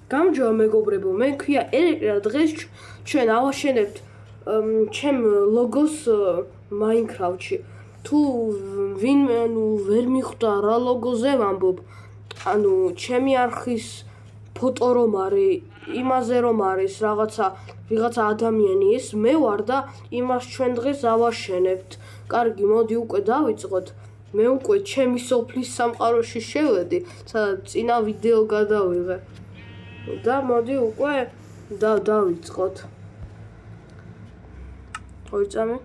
გამარჯობა მეგობრებო, მე ქვია ელეკტრა, დღეს ჩვენ ავაშენებთ ჩემ ლოგოს Minecraft-ში. თუ ვინმე ვერ მიხვდა რა ლოგოზე ვამბობ, ანუ ჩემი არხის ფოტო რომ არის, იმაზე რომ არის ვიღაცა ადამიანი ეს მე ვარ და იმას ჩვენ დღეს ავაშენებთ. კარგი, მოდი უკვე დავიწყოთ. მე უკვე ჩემი სოფლის სამყაროში შევედი, სადაც წინა ვიდეო გადავიღე. და მოდი უკვე დავიწყოთ. ოიწამი.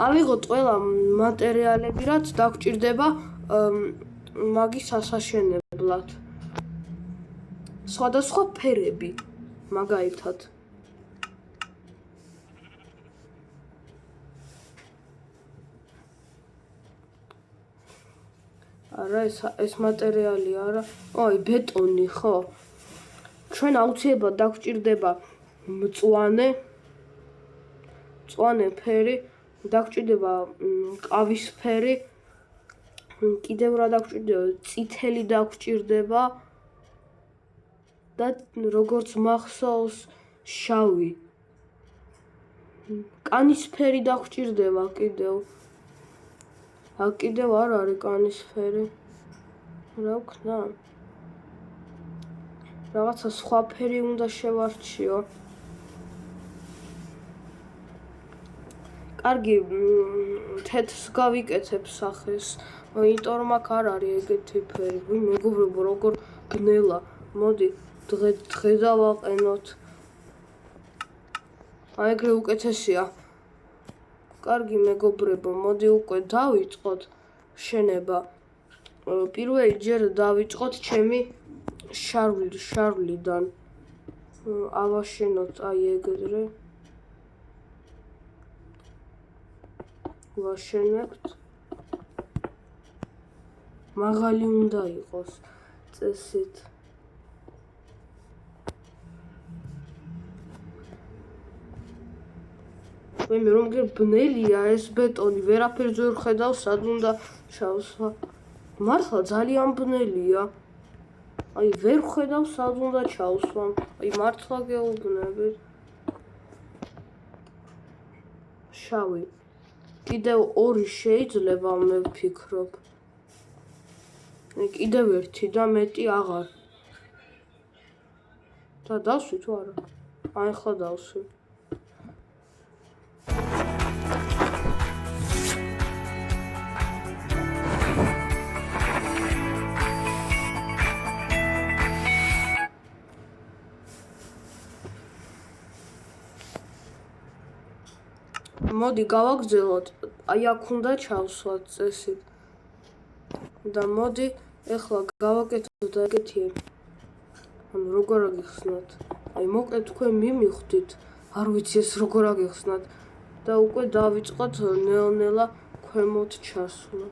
ავიღოთ ყველა მატერიალები, რაც დაგჭირდება მაგის ასაშენებლად. სხვადასხვა ფერები, მაგალითად. არა, ეს მატერიალი არა. ой, ბეტონი, ხო? ჩვენ აუცილებლად დაგჭირდება მწვანე ფერი, დაგჭირდება ყავისფერი, კიდევ რა დაგჭირდება, წითელი დაგჭირდება და როგორც მახსოვს, შავი. კანისფერი დაგჭირდება კიდევ. კიდევ არ არის კანისფერი. რა ვქნა? რაღაცა სხვა ფერი უნდა შევარჩიო. კარგი, თეთრს გავიკეთებ სახეს, იმიტომ რომ აქ არ არის ეგეთი ფერი. მეგობრებო, როგორ ბნელა. მოდი, დღე დავაყენოთ. ეგრე უკეთესია. კარგი მეგობრებო, მოდი უკვე დავიწყოთ შენება. პირველი ჯერ დავიწყოთ ჩემი შარვლიდან. ავაშენოთ აი ეგრე. ვაშენებთ. მაღალი უნდა იყოს წესით. მე რომგერ ბნელია ეს ბეტონი, ვერაფერს ვერ ხედავ, სად უნდა ჩავსვა. მართლა ძალიან ბნელია. აი ვერ ხედავ, სად უნდა ჩავსვა. აი მართლა გეუბნებით. შავი. კიდევ ორი შეიძლება მე ვფიქრობ. კიდევ ერთი და მეტი აღარ. და დავსვი თუ არა? აი ახლა დავსვი. მოდი გავაგრძელოთ, აი აქ უნდა ჩავსვათ წესით. და მოდი ეხლა გავაკეთოთ ეგეთიები. ანუ როგორ აგიხსნათ? აი მოკლედ თქვენ მიმიხვდით, არ ვიცი ეს როგორ აგიხსნათ. და უკვე დავიწყოთ ნელ-ნელა ქვემოთ ჩასვლა.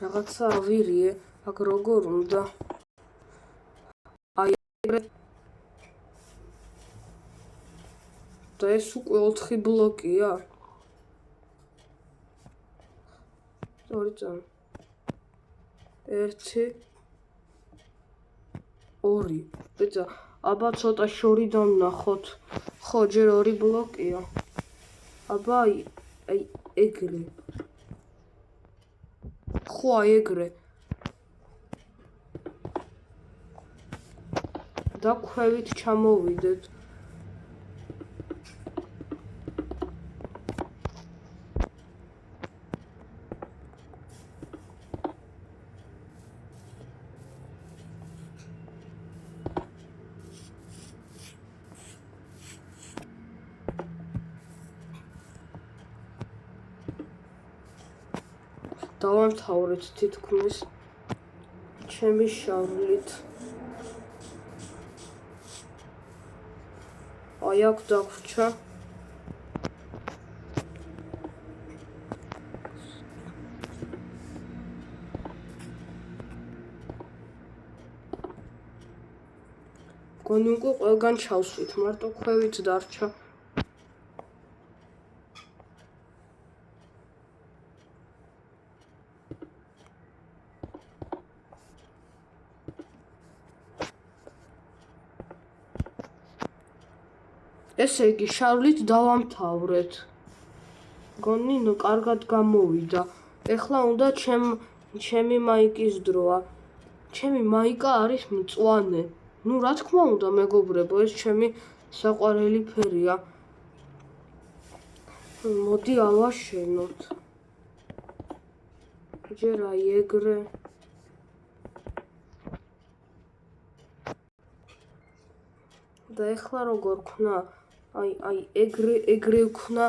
რაღაცა ავირიე, აქ როგორ უნდა? აი ეგრე. და ეს უკვე 4 ბლოკია. ორი წამი. 1 2. ბიჭო, აბა ცოტა შორიდან ვნახოთ. ხო, ჯერ 2 ბლოკია. აბა აი ეგრე. ხო, აი ეგრე. და ქვევით ჩამოვიდეთ. დავამთავრეთ თითქმის ჩემი შავლით. აი აქ დაგვრჩა. მგონი უკვე ყველგან ჩავსვით, მარტო ქვევით დარჩა. ესე იგი, შავლით დავამთავრეთ. მგონი, კარგად გამოვიდა. ეხლა უნდა ჩემი მაიკის დროა. ჩემი მაიკა არის მწვანე. ნუ რა თქმა უნდა, მეგობრებო, ეს ჩემი საყვარელი ფერია. მოდი ავაშენოთ. ჯერ აი ეგრე. და ეხლა როგორ ვქნა? აი ეგრე ვქნა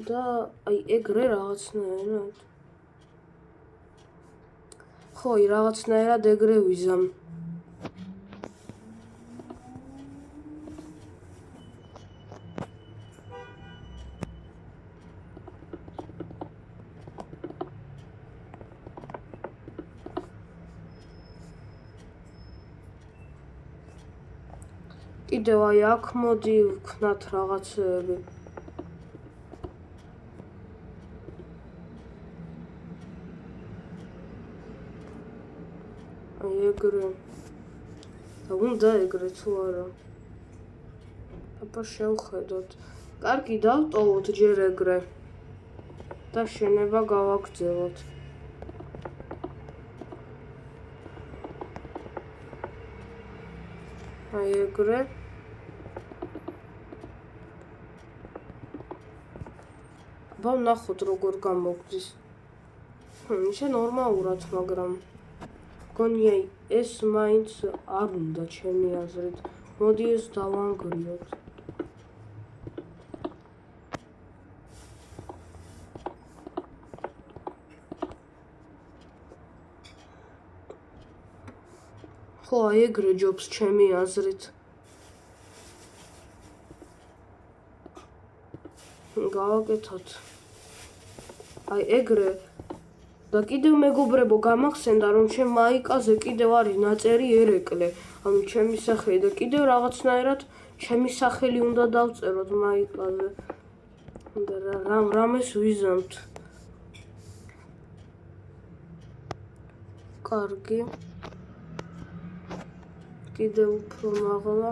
და აი ეგრე რაღაცნაირად. ხო, რაღაცნაირად ეგრე ვიზამ. კიდევ აი აქ მოდი ვქნათ რაღაცეები. აი ეგრე. და უნდა ეგრე თუ არა. აბა შევხედოთ. კარგი, დავტოვოთ ჯერ ეგრე. და შენება გავაგრძელოთ. აი ეგრე. აბა ვნახოთ როგორ გამოგვდის. ისე ნორმალურად, მაგრამ მგონი აი ეს მაინც არ უნდა ჩემი აზრით. მოდი ეს დავანგრიოთ. ხო, აი ეგრე ჯობს ჩემი აზრით. გავაკეთოთ. აი ეგრე. და კიდევ მეგობრებო, გამახსენდა რომ ჩემ მაიკაზე კიდევ არის ნაწერი ერეკლე. ანუ ჩემი სახელი და კიდევ რაღაცნაირად ჩემი სახელი უნდა დავწეროთ მაიკაზე. და რამეს ვიზამთ. კარგი. კიდევ უფრო მაღლა.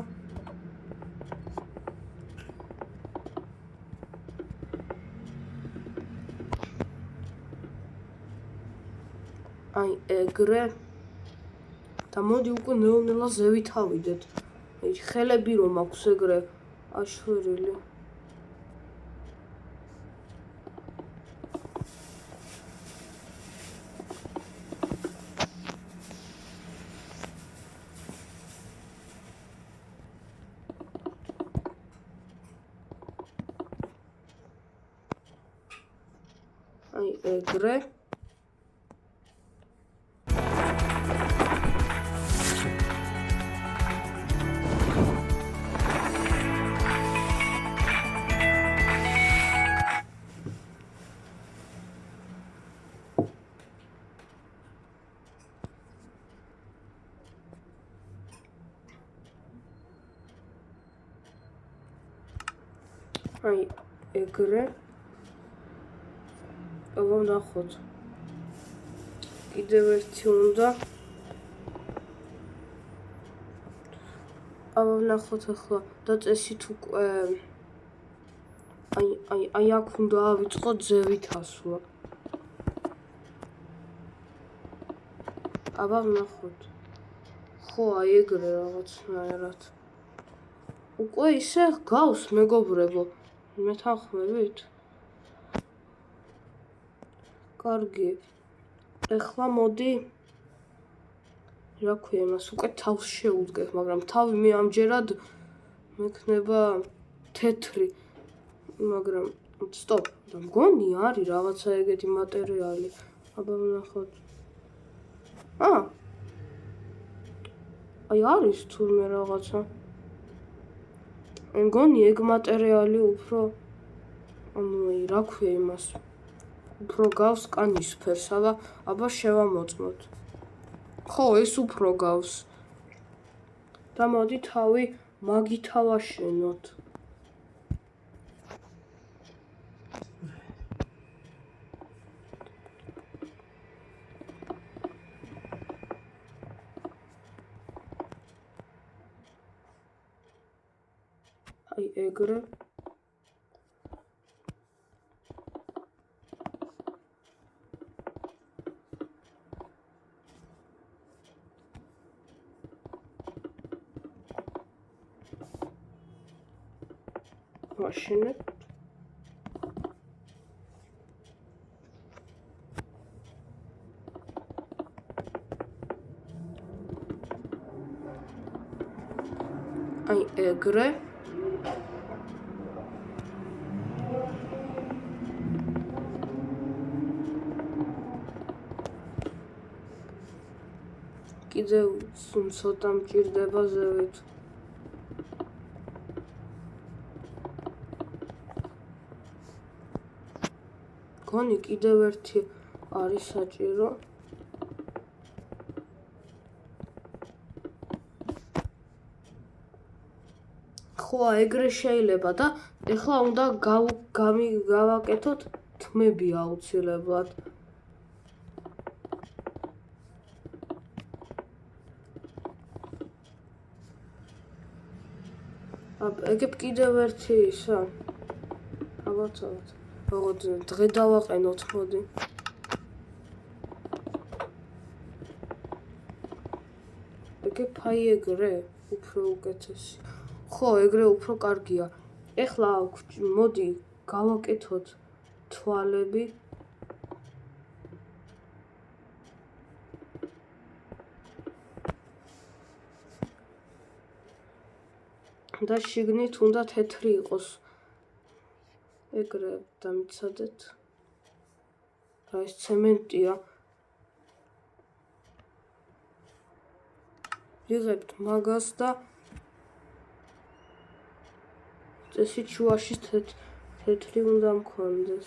აი ეგრე. და მოდი უკვე ნელ-ნელა ზევით ავიდეთ. ხელები რომ აქვს ეგრე აშვერილი. აი ეგრე. აი ეგრე. აბა ვნახოთ. კიდევ ერთი უნდა. აბა ვნახოთ ახლა დაწესით უკვე. აი აქ უნდა ავიწყოთ ზევით ასვლა. აბა ვნახოთ. ხო, აი ეგრე რაღაცნაირად. უკვე ისე გავს მეგობრებო. მეთანხმებით? კარგი. ეხლა მოდი რა ქვია იმას უკვე თავს შევუდგეთ, მაგრამ თავი მე ამჯერად მექნება თეთრი. მაგრამ სტოპ, და მგონი არის რაღაცა ეგეთი მატერიალი. აბა ვნახოთ. აი არის თურმე რაღაცა. მგონი ეგ მატერიალი უფრო ანუ რა ქვია იმას უფრო გავს კანის ფერს. აბა შევამოწმოთ. ხო, ეს უფრო გავს. და მოდი თავი მაგით ავაშენოთ. აი ეგრე ვაშენებ. აი ეგრე კიდევ ცოტა მჭირდება ზევით. გონი კიდევ ერთი არის საჭირო. ხო, ეგრე შეიძლება და ეხლა უნდა გავაკეთოთ თმები აუცილებლად. ეგებ კიდევ ერთი ისა. ალბათ. როგორც დღე დავაყენოთ, მოდი. ეგებ აი ეგრე უფრო უკეთესი. ხო, ეგრე უფრო კარგია. ეხლა მოდი გავაკეთოთ თვალები. და შიგნით უნდა თეთრი იყოს. ეგრე დამიცადეთ. რა ეს ცემენტია. ვიღებთ მაგას და წესით შუაში თეთრი უნდა მქონდეს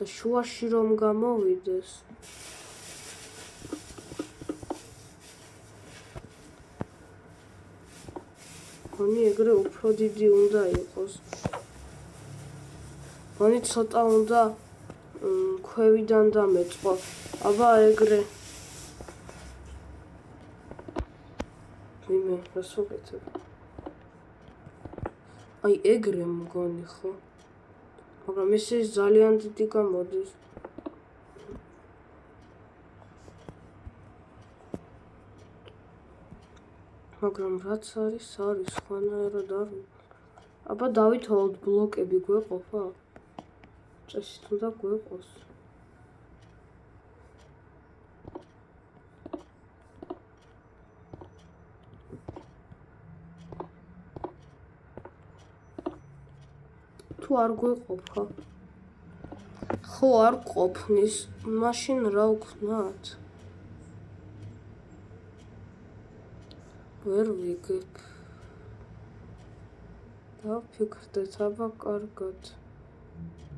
და შუაში რომ გამოვიდეს. გონი ეგრე უფრო დიდი უნდა იყოს. გონი ცოტა უნდა ქვევიდან დამეწყო. აბა ეგრე. ვიმე, რას ვუკეთებ? აი ეგრე მგონი ხო? მაგრამ ეს ძალიან დიდი გამოდის. მაგრამ რაც არის, სხვანაირად არის. აბა დავითვალოთ ბლოკები გვეყოფა? წესით უნდა გვეყოს. თუ არ გვეყოფა? ხო, არ ყოფნის. მაშინ რა ვქნათ? ვერ ვიგებ. დავფიქრდეთ, აბა კარგად.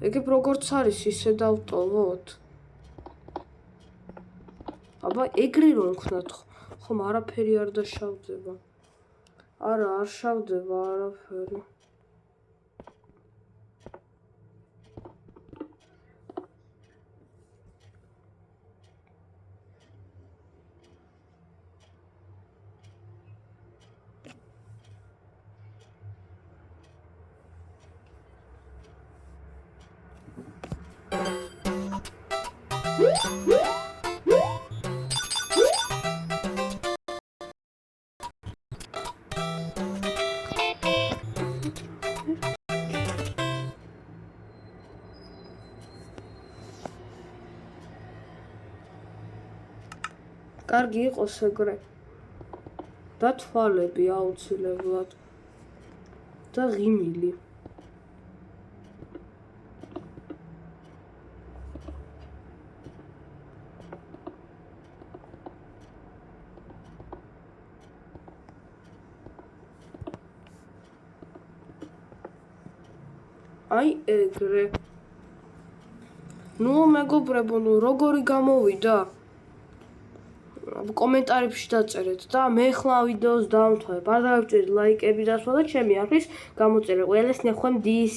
ეგებ როგორც არის, ისე დავტოვოთ. აბა ეგრე რომ ვქნათ, ხომ არაფერი არ დაშავდება. არა, არ შავდება არაფერი. კარგი იყოს ეგრე. და თვალები აუცილებლად. და ღიმილი. აი ეგრე. ნუ მეგობრებო, ნუ როგორი გამოვიდა? კომენტარებში დაწერეთ და მე ხლა ვიდეოს დავამთავრებ. არ დავწერთ ლაიკები დასვა და ჩემი არხის გამოწერე. ყველას ნახვამდის.